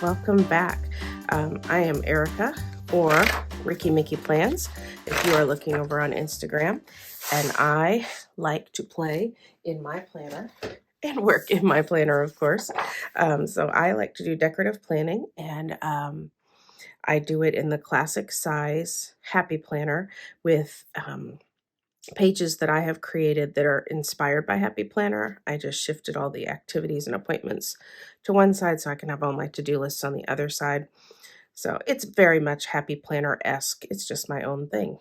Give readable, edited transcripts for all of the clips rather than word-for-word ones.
Welcome back. I am Erica, or Ricky Mickey Plans, if you are looking over on Instagram. And I like to play in my planner and work in my planner, of course. So I like to do decorative planning, and I do it in the classic size Happy Planner with pages that I have created that are inspired by Happy Planner. I just shifted all the activities and appointments to one side so I can have all my to-do lists on the other side. So it's very much Happy Planner-esque. It's just my own thing.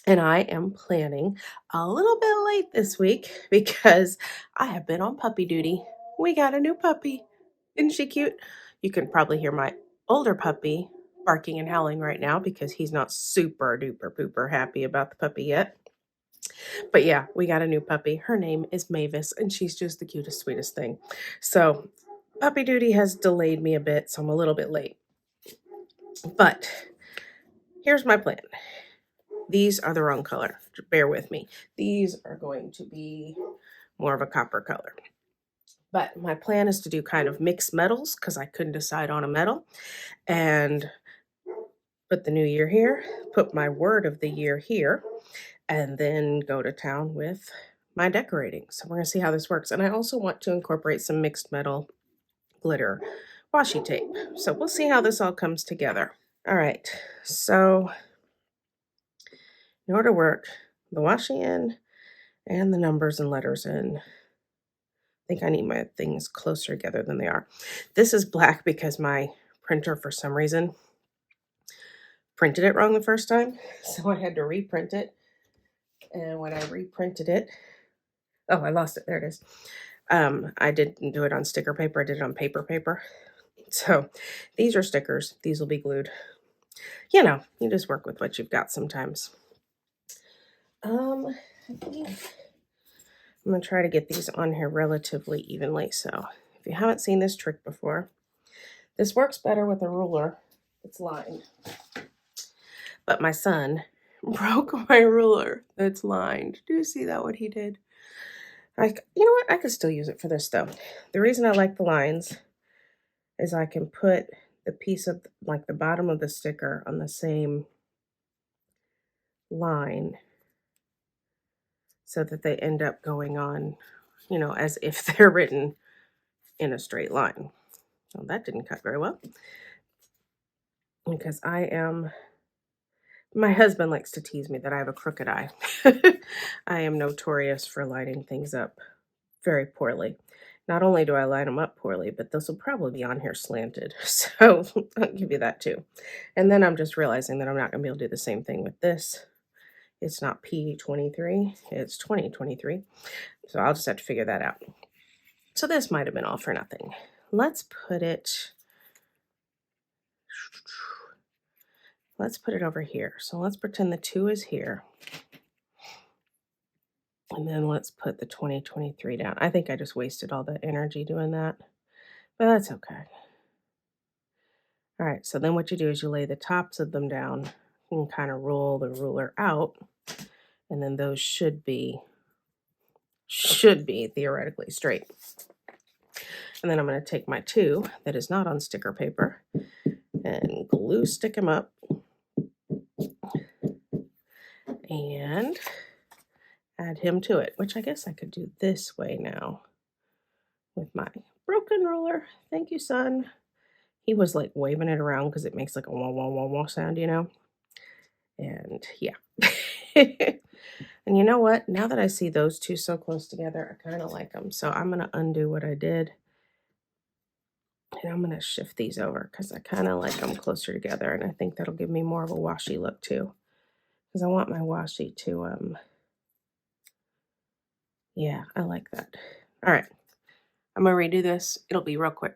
And I am planning a little bit late this week because I have been on puppy duty. We got a new puppy. Isn't she cute? You can probably hear my older puppy barking and howling right now because he's not super duper pooper happy about the puppy yet. But yeah, we got a new puppy. Her name is Mavis, and she's just the cutest, sweetest thing. So puppy duty has delayed me a bit, so I'm a little bit late. But here's my plan. These are the wrong color. Bear with me. These are going to be more of a copper color. But my plan is to do kind of mixed metals because I couldn't decide on a metal. And put the new year here, put my word of the year here, and then go to town with my decorating. So we're going to see how this works. And I also want to incorporate some mixed metal glitter washi tape. So we'll see how this all comes together. All right. So in order to work the washi in and the numbers and letters in, I think I need my things closer together than they are. This is black because my printer, for some reason, printed it wrong the first time. So I had to reprint it. And when I reprinted it, oh, I lost it. There it is. I didn't do it on sticker paper. I did it on paper. So these are stickers. These will be glued. You know, you just work with what you've got sometimes. Yeah. I'm going to try to get these on here relatively evenly. So if you haven't seen this trick before, this works better with a ruler that's lined. But my son broke my ruler that's lined. Do you see that, what he did? You know what? I could still use it for this, though. The reason I like the lines is I can put the piece of, like, the bottom of the sticker on the same line so that they end up going on, you know, as if they're written in a straight line. Well, that didn't cut very well because my husband likes to tease me that I have a crooked eye. I am notorious for lining things up very poorly. Not only do I line them up poorly, but this will probably be on here slanted. So I'll give you that too. And then I'm just realizing that I'm not going to be able to do the same thing with this. It's not P23, it's 2023. So I'll just have to figure that out. So this might have been all for nothing. Let's put it over here. So let's pretend the 2 is here. And then let's put the 2023 down. I think I just wasted all that energy doing that, but that's okay. All right, so then what you do is you lay the tops of them down and kind of roll the ruler out, and then those should be theoretically straight. And then I'm going to take my 2 that is not on sticker paper and glue stick them up and add him to it, which I guess I could do this way now with my broken ruler. Thank you, son. He was like waving it around because it makes like a wah, wah, wah, wah sound, you know? And yeah. And you know what? Now that I see those 2 so close together, I kind of like them. So I'm going to undo what I did. And I'm going to shift these over because I kind of like them closer together. And I think that'll give me more of a washi look too. Because I want my washi to, yeah, I like that. All right. I'm going to redo this. It'll be real quick.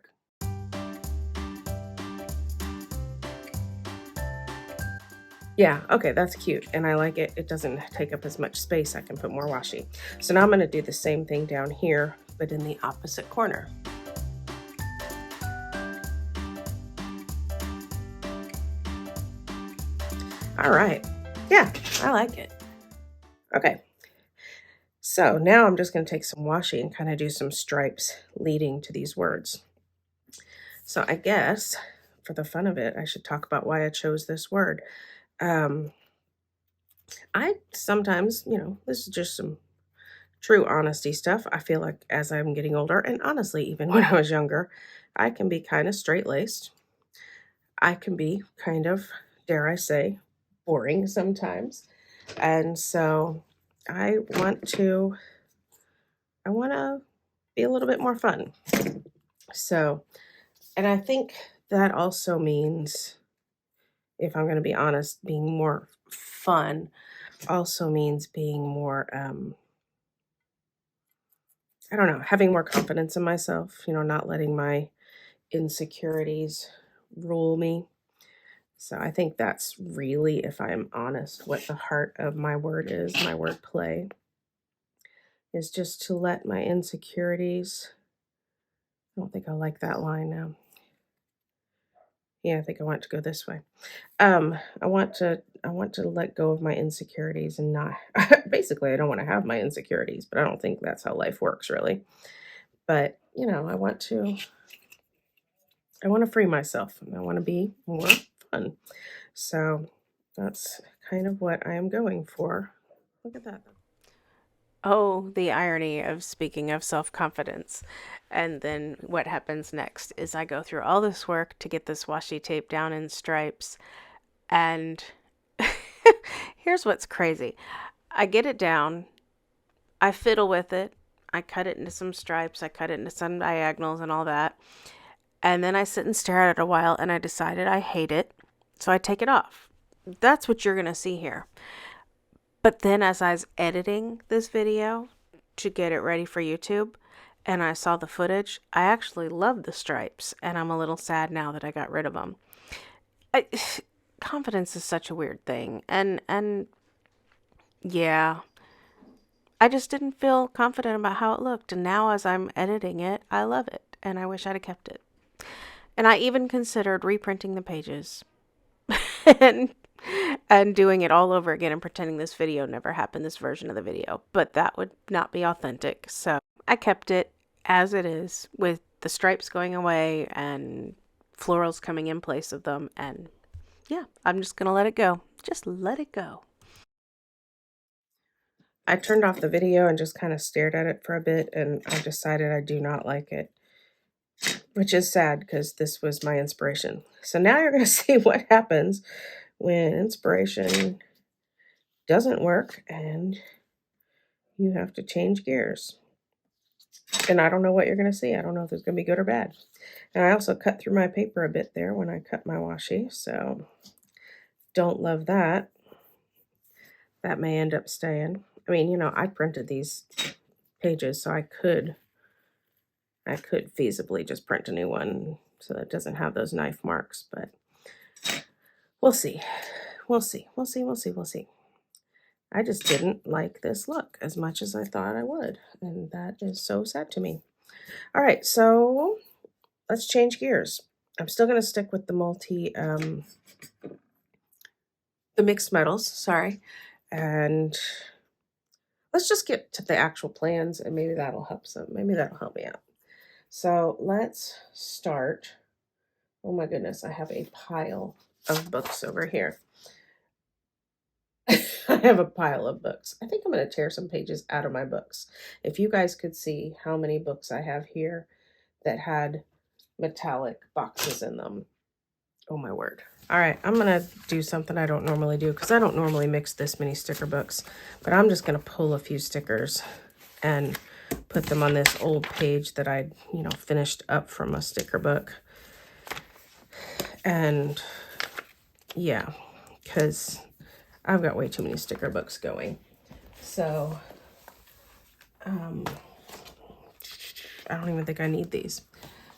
Yeah, okay, that's cute, and I like it. It doesn't take up as much space. I can put more washi. So now I'm going to do the same thing down here, but in the opposite corner. All right. Yeah, I like it. Okay. So now I'm just going to take some washi and kind of do some stripes leading to these words. So I guess for the fun of it, I should talk about why I chose this word. Um, I sometimes, this is just some true honesty stuff. I feel like as I'm getting older, and honestly, even when I was younger, I can be kind of straight laced. I can be kind of, dare I say, boring sometimes. And so I want to be a little bit more fun. So, and I think that also means, if I'm going to be honest, being more fun also means being more, I don't know, having more confidence in myself, not letting my insecurities rule me. So I think that's really, if I'm honest, what the heart of my word is, my word play, is just to let my insecurities. I don't think I like that line now. Yeah, I think I want to go this way. I want to let go of my insecurities and not basically I don't want to have my insecurities, but I don't think that's how life works really. But, I want to free myself and I want to be more fun. So that's kind of what I am going for. Look at that. Oh, the irony of speaking of self confidence. And then what happens next is I go through all this work to get this washi tape down in stripes. And here's what's crazy, I get it down, I fiddle with it, I cut it into some stripes, I cut it into some diagonals and all that. And then I sit and stare at it a while and I decided I hate it. So I take it off. That's what you're going to see here. But then as I was editing this video to get it ready for YouTube and I saw the footage, I actually loved the stripes and I'm a little sad now that I got rid of them. Confidence is such a weird thing. And yeah, I just didn't feel confident about how it looked. And now as I'm editing it, I love it and I wish I'd have kept it. And I even considered reprinting the pages and doing it all over again and pretending this video never happened, this version of the video. But that would not be authentic. So I kept it as it is with the stripes going away and florals coming in place of them. And yeah, I'm just going to let it go. Just let it go. I turned off the video and just kind of stared at it for a bit and I decided I do not like it, which is sad because this was my inspiration. So now you're going to see what happens when inspiration doesn't work and you have to change gears. And I don't know what you're going to see. I don't know if it's going to be good or bad. And I also cut through my paper a bit there when I cut my washi, so don't love that. That may end up staying. I mean, I printed these pages, so I could feasibly just print a new one so that it doesn't have those knife marks, but we'll see. We'll see. I just didn't like this look as much as I thought I would, and that is so sad to me. All right, so let's change gears. I'm still going to stick with the the mixed metals, sorry, and let's just get to the actual plans, and maybe that'll help me out. So let's start. Oh my goodness, I have a pile of books over here. I have a pile of books. I think I'm going to tear some pages out of my books. If you guys could see how many books I have here that had metallic boxes in them. Oh my word. All right, I'm going to do something I don't normally do because I don't normally mix this many sticker books, but I'm just going to pull a few stickers and put them on this old page that I, finished up from a sticker book. And yeah, because I've got way too many sticker books going. So I don't even think I need these.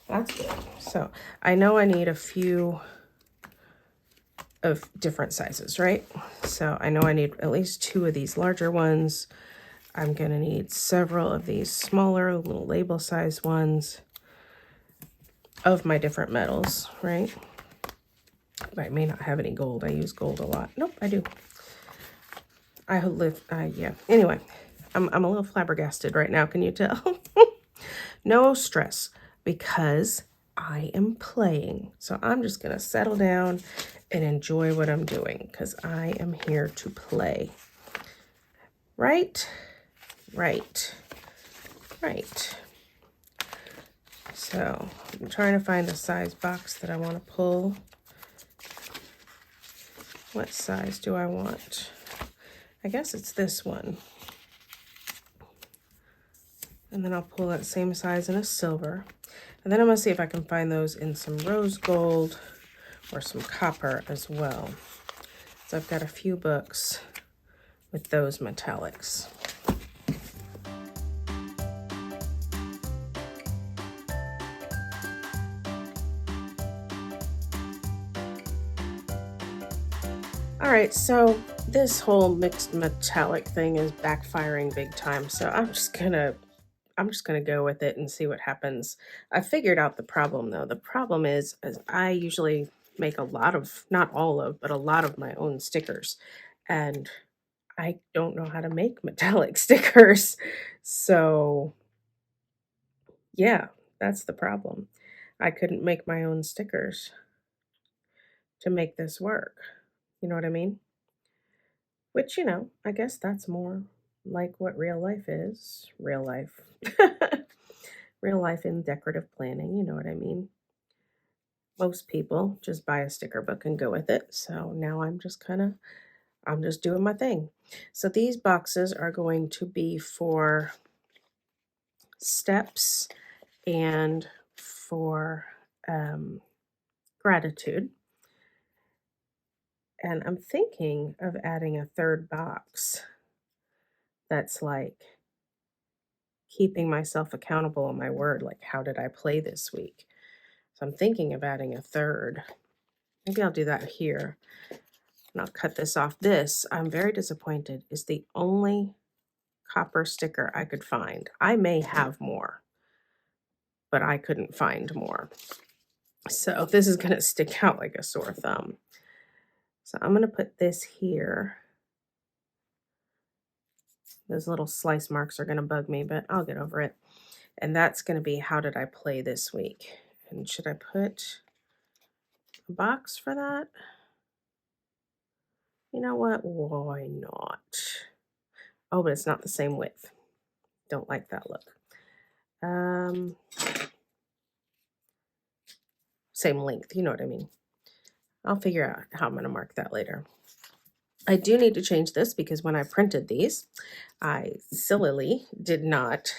That's good. So I know I need a few of different sizes, right? So I know I need at least 2 of these larger ones. I'm going to need several of these smaller little label size ones of my different metals, right? I may not have any gold. I use gold a lot. Nope, I do. Yeah. Anyway, I'm a little flabbergasted right now. Can you tell? No stress, because I am playing. So I'm just going to settle down and enjoy what I'm doing because I am here to play. Right? Right. Right. So I'm trying to find a size box that I want to pull. What size do I want? I guess it's this one. And then I'll pull that same size in a silver. And then I'm going to see if I can find those in some rose gold or some copper as well. So I've got a few books with those metallics. All right, so this whole mixed metallic thing is backfiring big time. So I'm just gonna go with it and see what happens. I figured out the problem though. The problem is I usually make a lot of, not all of, but a lot of my own stickers. And I don't know how to make metallic stickers. So yeah, that's the problem. I couldn't make my own stickers to make this work. You know what I mean? Which, I guess that's more like what real life is. Real life. Real life in decorative planning, you know what I mean? Most people just buy a sticker book and go with it. So now I'm just doing my thing. So these boxes are going to be for steps and for gratitude. And I'm thinking of adding a third box that's like keeping myself accountable on my word. Like, how did I play this week? So I'm thinking of adding a third. Maybe I'll do that here. And I'll cut this off. This, I'm very disappointed, is the only copper sticker I could find. I may have more, but I couldn't find more. So this is going to stick out like a sore thumb. So I'm going to put this here. Those little slice marks are going to bug me, but I'll get over it. And that's going to be how did I play this week? And should I put a box for that? You know what? Why not? Oh, but it's not the same width. Don't like that look. Same length, you know what I mean. I'll figure out how I'm going to mark that later. I do need to change this because when I printed these, I sillily did not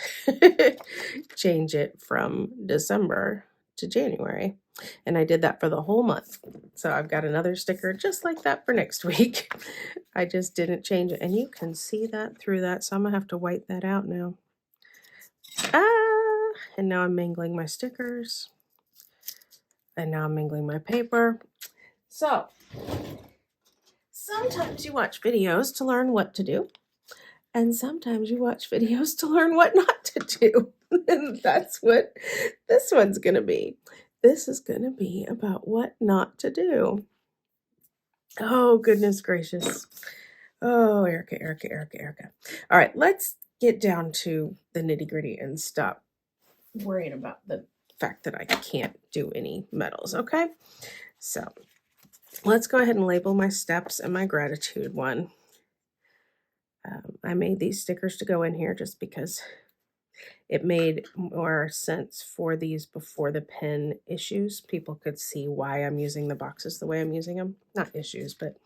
change it from December to January. And I did that for the whole month. So I've got another sticker just like that for next week. I just didn't change it. And you can see that through that. So I'm going to have to wipe that out now. And now I'm mingling my stickers. And now I'm mingling my paper. So sometimes you watch videos to learn what to do. And sometimes you watch videos to learn what not to do. And that's what this one's going to be. This is going to be about what not to do. Oh, goodness gracious. Oh, Erica. All right, let's get down to the nitty gritty and stop worrying about the fact that I can't do any medals, okay? So let's go ahead and label my steps and my gratitude one. I made these stickers to go in here just because it made more sense for these before the pen issues. People could see why I'm using the boxes the way I'm using them. Not issues, but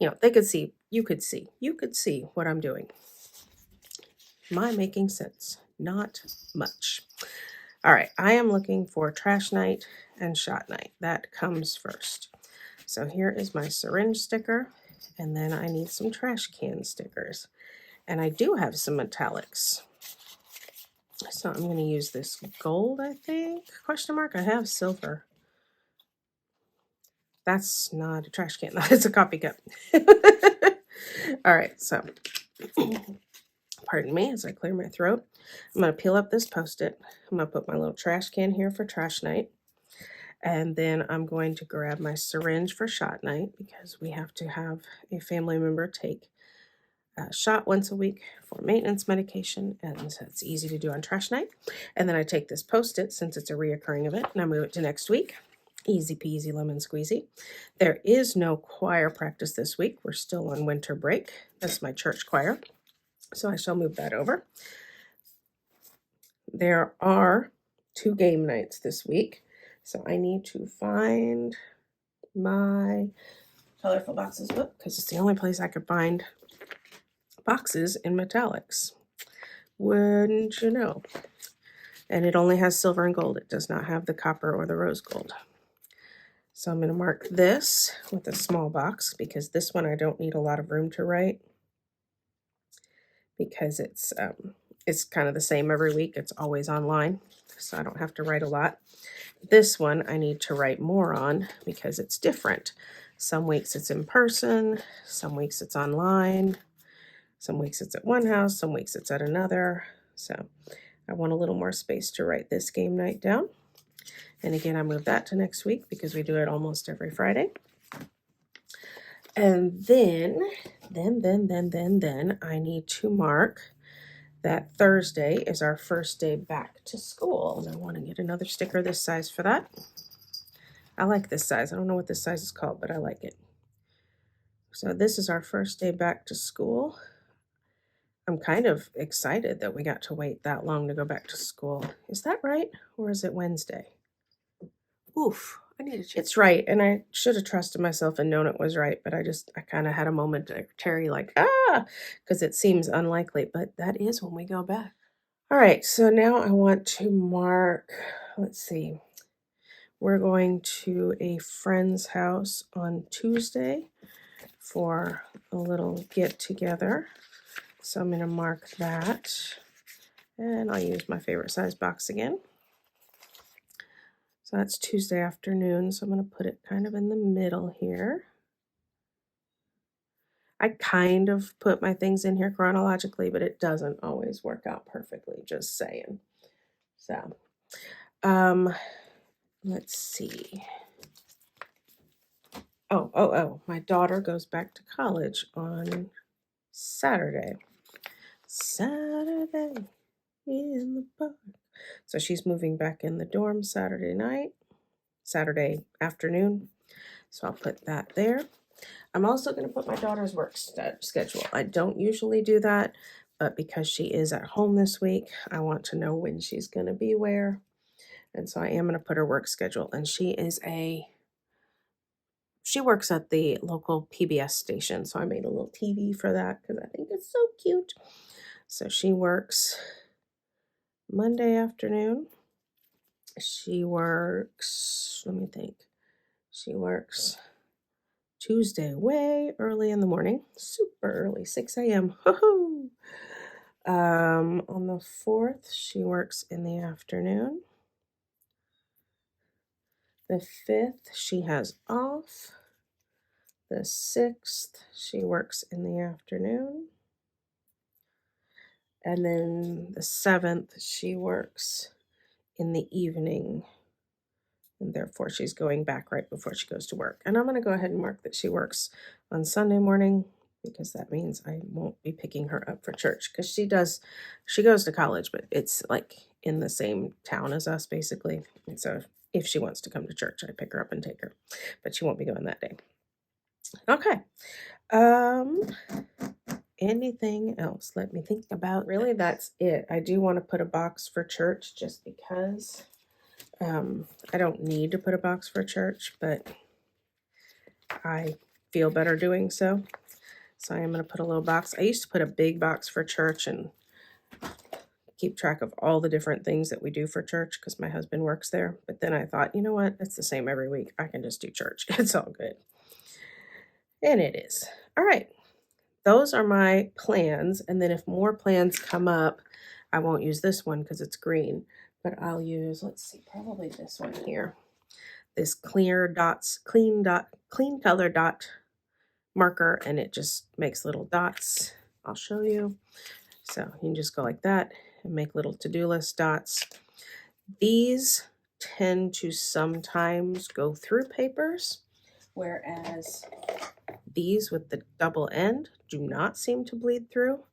they could see, you could see what I'm doing. Am I making sense? Not much. All right, I am looking for trash night and shot night. That comes first. So here is my syringe sticker, and then I need some trash can stickers. And I do have some metallics. So I'm going to use this gold, I think, question mark. I have silver. That's not a trash can. That's a coffee cup. All right, so pardon me as I clear my throat. I'm going to peel up this Post-it. I'm going to put my little trash can here for trash night. And then I'm going to grab my syringe for shot night because we have to have a family member take shot once a week for maintenance medication, and it's easy to do on trash night. And then I take this Post-it, since it's a reoccurring event, and I move it to next week. Easy peasy lemon squeezy. There is no choir practice this week. We're still on winter break. That's my church choir, so I shall move that over. There are 2 game nights this week, so I need to find my colorful boxes book, because it's the only place I could find boxes in metallics. Wouldn't you know? And it only has silver and gold. It does not have the copper or the rose gold. So I'm going to mark this with a small box, because this one I don't need a lot of room to write, because it's kind of the same every week. It's always online, so I don't have to write a lot. This one I need to write more on, because it's different. Some weeks it's in person, some weeks it's online, some weeks it's at one house, some weeks it's at another. So I want a little more space to write this game night down. And again, I move that to next week, because we do it almost every Friday. And then I need to mark that Thursday is our first day back to school. And I want to get another sticker this size for that. I like this size. I don't know what this size is called, but I like it. So this is our first day back to school. I'm kind of excited that we got to wait that long to go back to school. Is that right? Or is it Wednesday? Oof, I need to check. It's right, and I should have trusted myself and known it was right, but I kind of had a momentary like, because it seems unlikely, but that is when we go back. All right, so now I want to mark, let's see, we're going to a friend's house on Tuesday for a little get together. So I'm going to mark that, and I'll use my favorite size box again. So that's Tuesday afternoon, so I'm going to put it kind of in the middle here. I kind of put my things in here chronologically, but it doesn't always work out perfectly, just saying. So, let's see. Oh, my daughter goes back to college on Saturday. Saturday in the park. So she's moving back in the dorm Saturday afternoon. So I'll put that there. I'm also going to put my daughter's work schedule. I don't usually do that, but because she is at home this week, I want to know when she's going to be where. And so I am going to put her work schedule. And she works at the local PBS station. So I made a little TV for that, because I think it's so cute. So she works Monday afternoon. She works, let me think. She works Tuesday way early in the morning, super early, 6 a.m. On the 4th, she works in the afternoon. The 5th, she has off. The 6th, she works in the afternoon. And then the 7th, she works in the evening. And therefore, she's going back right before she goes to work. And I'm going to go ahead and mark that she works on Sunday morning, because that means I won't be picking her up for church, because she goes to college, but it's like in the same town as us, basically. And so if she wants to come to church, I pick her up and take her, but she won't be going that day. Okay. Anything else? Let me think about. Really, that's it. I do want to put a box for church, just because I don't need to put a box for church, but I feel better doing so. So I am going to put a little box. I used to put a big box for church and keep track of all the different things that we do for church, because my husband works there. But then I thought, you know what? It's the same every week. I can just do church. It's all good. And it is. All right. Those are my plans. And then if more plans come up, I won't use this one because it's green, but I'll use, let's see, probably this one here. This clean color dot marker, and it just makes little dots. I'll show you. So you can just go like that and make little to-do list dots. These tend to sometimes go through papers, whereas these with the double end do not seem to bleed through.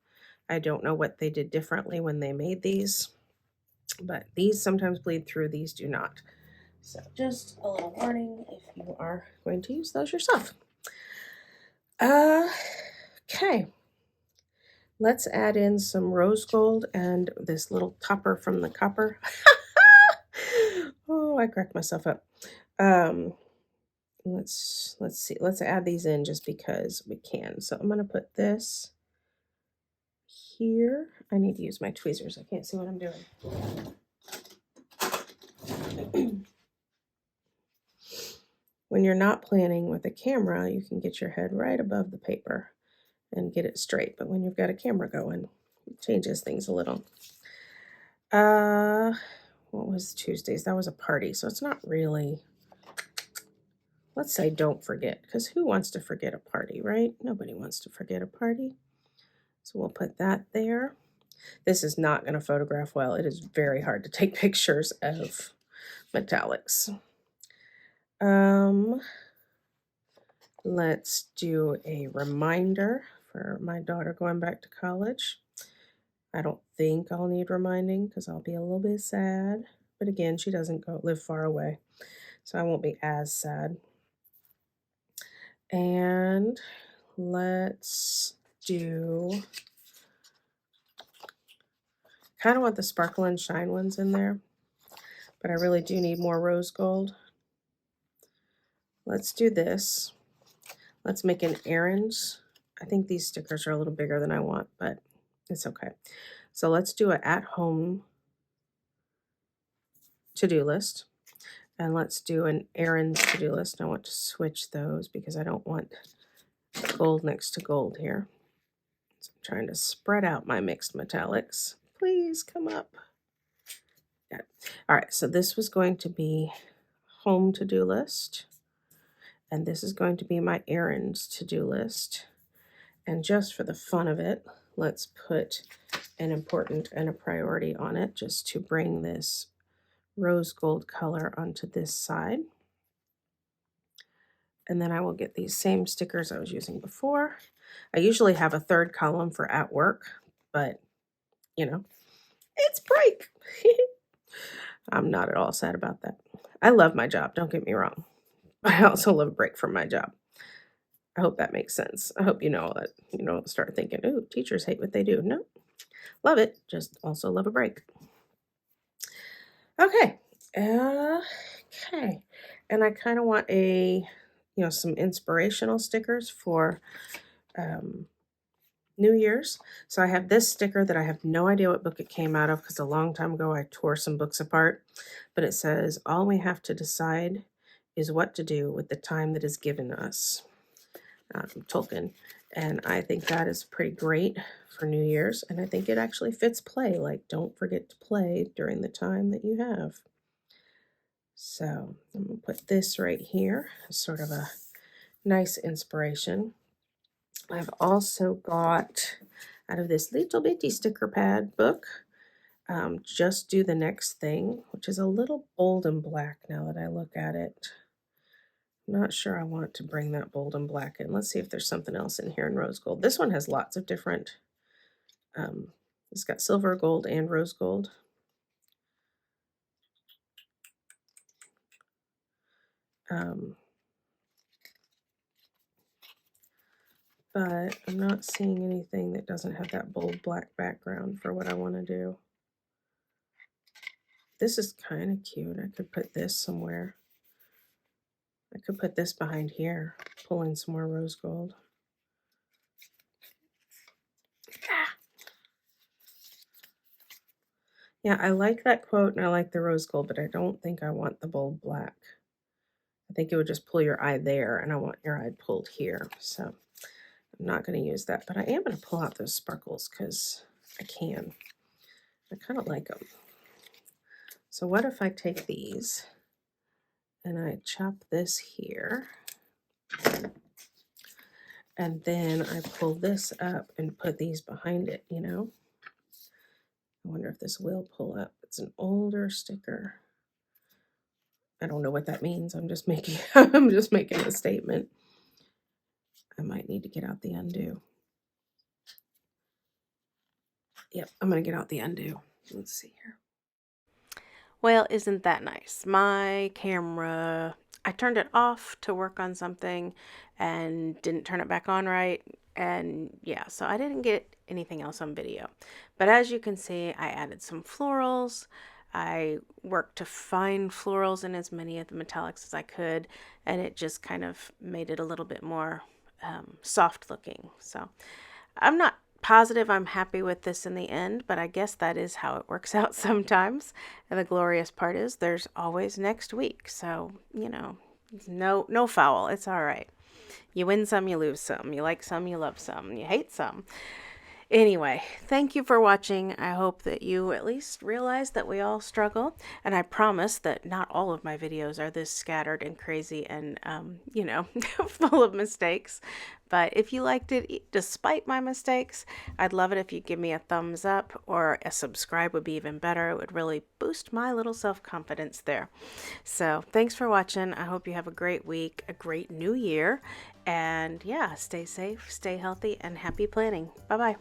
I don't know what they did differently when they made these, but these sometimes bleed through, these do not. So just a little warning if you are going to use those yourself. Okay. Let's add in some rose gold and this little topper from the copper. Oh, I cracked myself up. Let's see. Let's add these in just because we can. So I'm going to put this here. I need to use my tweezers. I can't see what I'm doing. When you're not planning with a camera, you can get your head right above the paper and get it straight. But when you've got a camera going, it changes things a little. What was Tuesdays? That was a party, so it's not really. Let's say don't forget, because who wants to forget a party, right? Nobody wants to forget a party. So we'll put that there. This is not going to photograph well. It is very hard to take pictures of metallics. Let's do a reminder for my daughter going back to college. I don't think I'll need reminding because I'll be a little bit sad. But again, she doesn't live far away, so I won't be as sad. And let's do, kind of want the sparkle and shine ones in there, but I really do need more rose gold. Let's do this. Let's make an errands. I think these stickers are a little bigger than I want, but it's okay. So let's do an at-home to-do list. And let's do an errands to-do list. I want to switch those because I don't want gold next to gold here. So I'm trying to spread out my mixed metallics. Please come up. Yeah. All right, so this was going to be home to-do list. And this is going to be my errands to-do list. And just for the fun of it, let's put an important and a priority on it just to bring this rose gold color onto this side. And then I will get these same stickers I was using before. I usually have a third column for at work, but you know, it's break. I'm not at all sad about that. I love my job, don't get me wrong. But I also love a break from my job. I hope that makes sense. I hope you know that you don't start thinking, ooh, teachers hate what they do. No, love it. Just also love a break. Okay. Okay. And I kind of want some inspirational stickers for New Year's. So I have this sticker that I have no idea what book it came out of because a long time ago I tore some books apart. But it says, all we have to decide is what to do with the time that is given us. Tolkien. And I think that is pretty great for New Year's. And I think it actually fits play. Like, don't forget to play during the time that you have. So I'm going to put this right here as sort of a nice inspiration. I've also got, out of this little bitty sticker pad book, Just Do the Next Thing, which is a little bold and black now that I look at it. Not sure I want to bring that bold and black in. Let's see if there's something else in here in rose gold. This one has lots of different, it's got silver, gold, and rose gold. But I'm not seeing anything that doesn't have that bold black background for what I want to do. This is kind of cute. I could put this somewhere. I could put this behind here, pull in some more rose gold. Yeah, I like that quote and I like the rose gold, but I don't think I want the bold black. I think it would just pull your eye there, and I want your eye pulled here. So I'm not going to use that, but I am going to pull out those sparkles because I can. I kind of like them. So what if I take these and I chop this here, and then I pull this up and put these behind it, you know? I wonder if this will pull up. It's an older sticker. I don't know what that means. I'm just making a statement. I might need to get out the undo. Yep, I'm going to get out the undo. Let's see here. Well, isn't that nice? My camera, I turned it off to work on something and didn't turn it back on right. And yeah, so I didn't get anything else on video. But as you can see, I added some florals. I worked to find florals in as many of the metallics as I could, and it just kind of made it a little bit more soft looking. So I'm not positive I'm happy with this in the end, but I guess that is how it works out sometimes. And the glorious part is there's always next week. So, you know, no foul. It's all right. You win some, you lose some. You like some, you love some. You hate some. Anyway, thank you for watching. I hope that you at least realize that we all struggle. And I promise that not all of my videos are this scattered and crazy and, you know, full of mistakes. But if you liked it, despite my mistakes, I'd love it if you give me a thumbs up, or a subscribe would be even better. It would really boost my little self-confidence there. So thanks for watching. I hope you have a great week, a great new year. And yeah, stay safe, stay healthy, and happy planning. Bye-bye.